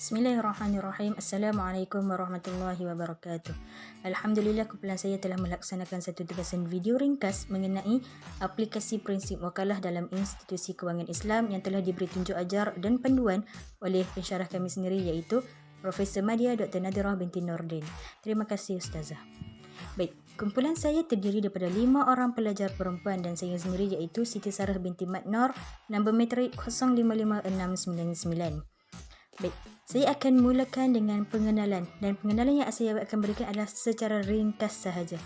Bismillahirrahmanirrahim. Assalamualaikum warahmatullahi wabarakatuh. Alhamdulillah, kumpulan saya telah melaksanakan satu tugasan video ringkas mengenai aplikasi prinsip wakalah dalam institusi kewangan Islam yang telah diberi tunjuk ajar dan panduan oleh pensyarah kami sendiri iaitu Profesor Madya Dr. Nadirah binti Nordin. Terima kasih Ustazah. Baik, kumpulan saya terdiri daripada 5 orang pelajar perempuan dan saya sendiri iaitu Siti Sarah binti Mat Nor, nombor matrik 055699. Baik, saya akan mulakan dengan pengenalan dan pengenalan yang saya akan berikan adalah secara ringkas sahaja,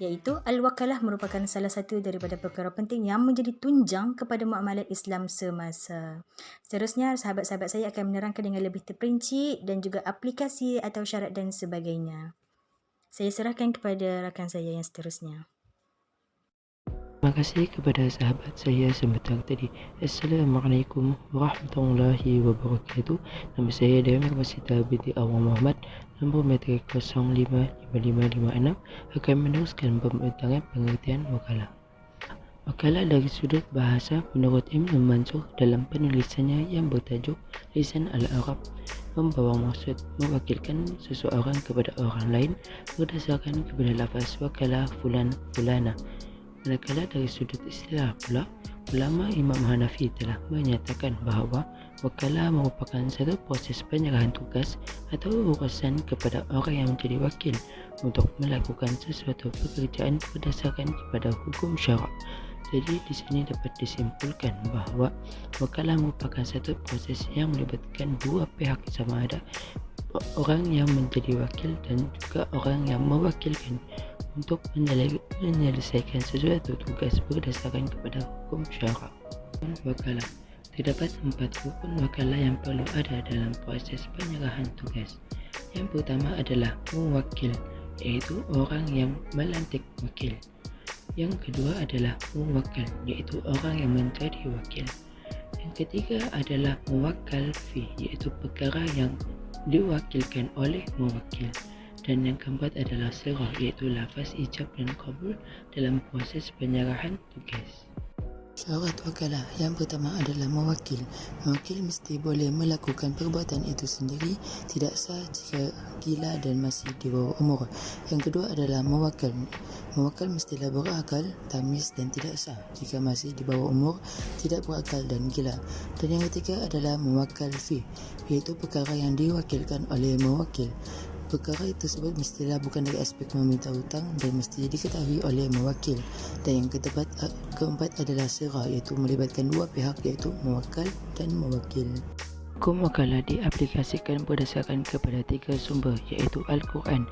iaitu al-wakalah merupakan salah satu daripada perkara penting yang menjadi tunjang kepada muamalat Islam semasa. Seterusnya, sahabat-sahabat saya akan menerangkan dengan lebih terperinci dan juga aplikasi atau syarat dan sebagainya. Saya serahkan kepada rakan saya yang seterusnya. Terima kasih kepada sahabat saya sebentar tadi. Assalamualaikum warahmatullahi wabarakatuh. Nama saya Damir Masita binti Awang Muhammad, nombor matrik 055556, akan meneruskan pembintangan pengertian wakalah. Wakalah dari sudut bahasa menurut Ibn Mansur dalam penulisannya yang bertajuk Lisan Al-Arab membawa maksud mewakilkan seseorang kepada orang lain berdasarkan kepada lafaz wakalah fulan fulana. Manakala dari sudut istilah pula, ulama Imam Hanafi telah menyatakan bahawa wakalah merupakan satu proses penyerahan tugas atau urusan kepada orang yang menjadi wakil untuk melakukan sesuatu pekerjaan berdasarkan kepada hukum syarak. Jadi di sini dapat disimpulkan bahawa wakalah merupakan satu proses yang melibatkan dua pihak sama ada orang yang menjadi wakil dan juga orang yang mewakilkan untuk menyelesaikan sesuatu tugas berdasarkan kepada hukum syarak. Wakalah. Terdapat 4 rukun wakalah yang perlu ada dalam proses penyerahan tugas. Yang pertama adalah mewakil, iaitu orang yang melantik wakil. Yang kedua adalah muwakkal, iaitu orang yang menjadi wakil. Yang ketiga adalah muwakkal fi, iaitu perkara yang diwakilkan oleh mewakil. Dan yang keempat adalah serah, iaitu lafaz ijab dan qabul dalam proses penyerahan tugas. Syarat wakalah yang pertama adalah mewakil. Mewakil mesti boleh melakukan perbuatan itu sendiri, tidak sah jika gila dan masih di bawah umur. Yang kedua adalah mewakil. Mewakil mestilah berakal, tamis dan tidak sah jika masih di bawah umur, tidak berakal dan gila. Dan yang ketiga adalah mewakil fi, iaitu perkara yang diwakilkan oleh mewakil. Perkara tersebut mestilah bukan dari aspek meminta hutang dan mesti diketahui oleh mewakil. Dan yang keempat adalah serah, iaitu melibatkan dua pihak iaitu mewakil dan mewakil. Hukum wakalah diaplikasikan berdasarkan kepada 3 sumber iaitu Al-Quran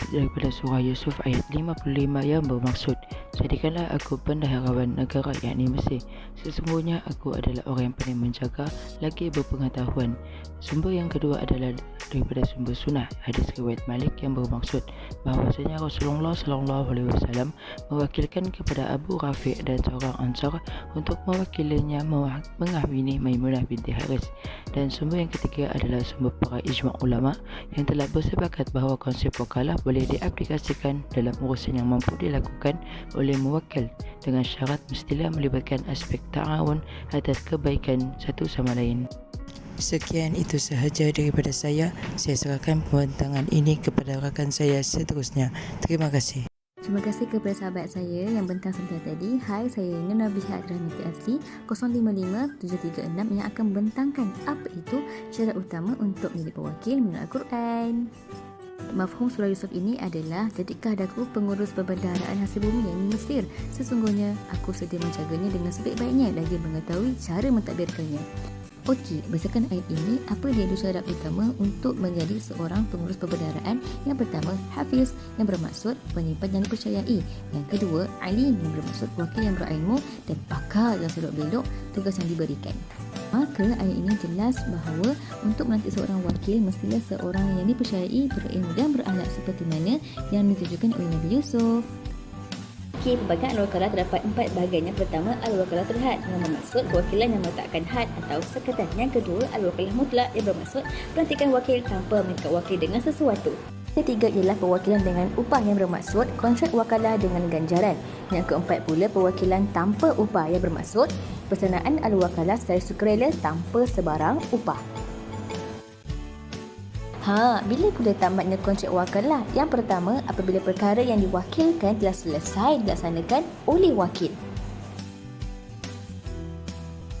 daripada surah Yusuf ayat 55 yang bermaksud, "Jadikanlah aku bendaharawan negara yakni Mesir. Sesungguhnya aku adalah orang yang paling menjaga lagi berpengetahuan." Sumber yang kedua adalah daripada sumber sunnah, hadis riwayat Malik yang bermaksud bahawasanya Rasulullah SAW mewakilkan kepada Abu Rafi' dan seorang Ansar untuk mewakilinya mengahwini Maimunah binti Haris. Dan sumber yang ketiga adalah sumber para ijma' ulama yang telah bersepakat bahawa konsep wakalah boleh diaplikasikan dalam urusan yang mampu dilakukan oleh mewakil dengan syarat mestilah melibatkan aspek ta'awun atas kebaikan satu sama lain. Sekian itu sahaja daripada saya. Saya serahkan pembentangan ini kepada rakan saya seterusnya. Terima kasih. Terima kasih kepada sahabat saya yang bentang sebentar tadi. Hai, saya Nuna Bihat Rahmati Asli 055736 yang akan membentangkan apa itu syarat utama untuk menjadi pewakil menurut Al-Quran. Mafhum surah Yusuf ini adalah, jadikan aku pengurus perbendaharaan hasil bumi yang Mesir. Sesungguhnya aku sedia menjaganya dengan sebaik-baiknya lagi mengetahui cara mentadbirkannya. Okey, berdasarkan ayat ini, apa dia syarat utama untuk menjadi seorang pengurus perbendaharaan? Yang pertama, hafiz yang bermaksud penyimpan yang dipercayai. Yang kedua, alim yang bermaksud wakil yang berilmu dan pakar dalam selok belok tugas yang diberikan. Maka ayat ini jelas bahawa untuk melantik seorang wakil mestilah seorang yang dipercayai, berilmu dan berakhlak seperti mana yang ditujukan oleh Nabi Yusuf. Okey, pembagian al-wakalah terdapat 4 bahagian. Yang pertama, al-wakalah terhad yang bermaksud kewakilan yang meletakkan had atau sekatan. Yang kedua, al-wakalah mutlak yang bermaksud pelantikan wakil tanpa mengikat wakil dengan sesuatu. Ketiga ialah perwakilan dengan upah yang bermaksud kontrak wakalah dengan ganjaran. Yang keempat pula perwakilan tanpa upah yang bermaksud pelaksanaan al-wakalah secara sukarela tanpa sebarang upah. Bila pula tamatnya kontrak wakalah? Yang pertama, apabila perkara yang diwakilkan telah selesai dilaksanakan oleh wakil.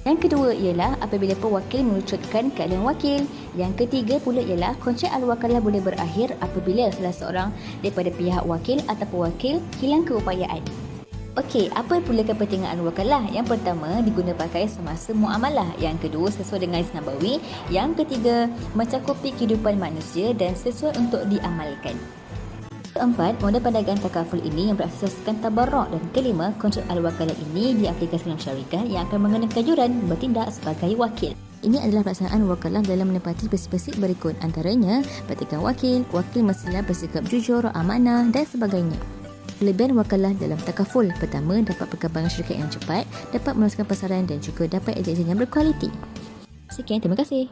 Yang kedua ialah apabila pewakil melucutkan keadaan wakil. Yang ketiga pula ialah kontrak al-wakalah boleh berakhir apabila salah seorang daripada pihak wakil atau pewakil hilang keupayaan. Okey, apa pula kepentingan al-wakalah? Yang pertama, diguna pakai semasa muamalah. Yang kedua, sesuai dengan hadis Nabawi. Yang ketiga, mencakupi kehidupan manusia dan sesuai untuk diamalkan. Keempat, modal perdagangan takaful ini yang berasaskan tabarruk. Dan kelima, kontrak al-wakalah ini diaplikasikan dalam syarikat yang akan mengenakan kejuran bertindak sebagai wakil. Ini adalah pelaksanaan wakalah dalam menepati spesifik berikut. Antaranya, petikan wakil mestilah bersikap jujur, amanah dan sebagainya. Kelebihan wakalah dalam takaful: pertama, dapat perkembangan syarikat yang cepat, dapat meneruskan pasaran dan juga dapat ejen yang berkualiti. Sekian, terima kasih.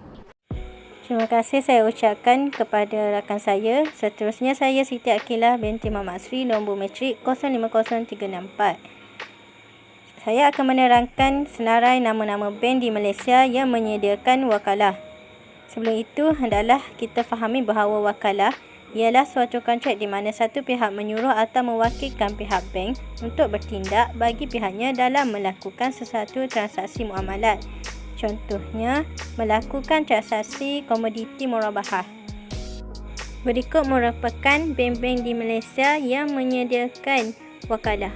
Terima kasih saya ucapkan kepada rakan saya. Seterusnya saya Siti Akilah binti Muhammad Asri, nombor matrik 050364. Saya akan menerangkan senarai nama-nama bank di Malaysia yang menyediakan wakalah. Sebelum itu, hendaklah kita fahami bahawa wakalah ialah suatu kontrak di mana satu pihak menyuruh atau mewakilkan pihak bank untuk bertindak bagi pihaknya dalam melakukan sesuatu transaksi muamalat. Contohnya, melakukan transaksi komoditi murabahah. Berikut merupakan bank-bank di Malaysia yang menyediakan wakalah.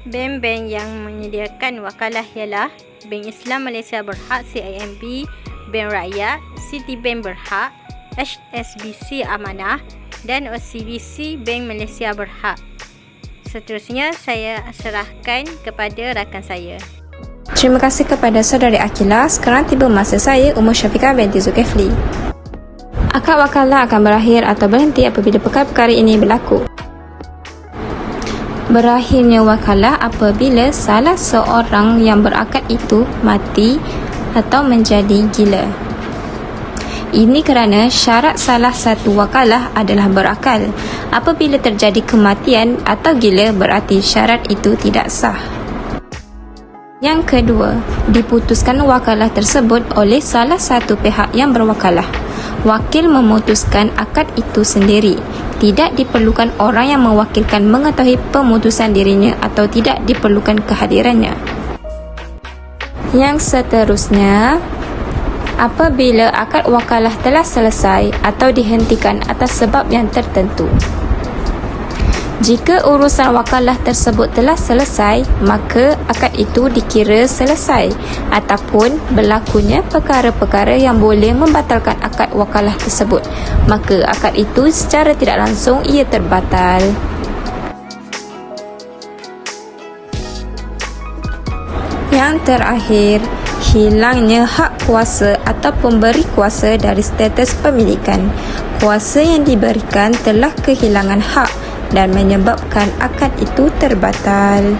Bank-bank yang menyediakan wakalah ialah Bank Islam Malaysia Berhad CIMB, Bank Rakyat, Citibank Berhad, HSBC Amanah dan OCBC Bank Malaysia Berhad. Seterusnya saya serahkan kepada rakan saya. Terima kasih kepada saudari Akilah. Sekarang tiba masa saya, Umar Syafiqah binti Zulkifli. Akad wakalah akan berakhir atau berhenti apabila perkara-perkara ini berlaku. Berakhirnya wakalah apabila salah seorang yang berakad itu mati atau menjadi gila. Ini kerana syarat salah satu wakalah adalah berakal. Apabila terjadi kematian atau gila, berarti syarat itu tidak sah. Yang kedua, diputuskan wakalah tersebut oleh salah satu pihak yang berwakalah. Wakil memutuskan akad itu sendiri. Tidak diperlukan orang yang mewakilkan mengetahui pemutusan dirinya atau tidak diperlukan kehadirannya. Yang seterusnya, apabila akad wakalah telah selesai atau dihentikan atas sebab yang tertentu. Jika urusan wakalah tersebut telah selesai, maka akad itu dikira selesai ataupun berlakunya perkara-perkara yang boleh membatalkan akad wakalah tersebut, maka akad itu secara tidak langsung ia terbatal. Yang terakhir, hilangnya hak kuasa atau pemberi kuasa dari status pemilikan. Kuasa yang diberikan telah kehilangan hak dan menyebabkan akad itu terbatal.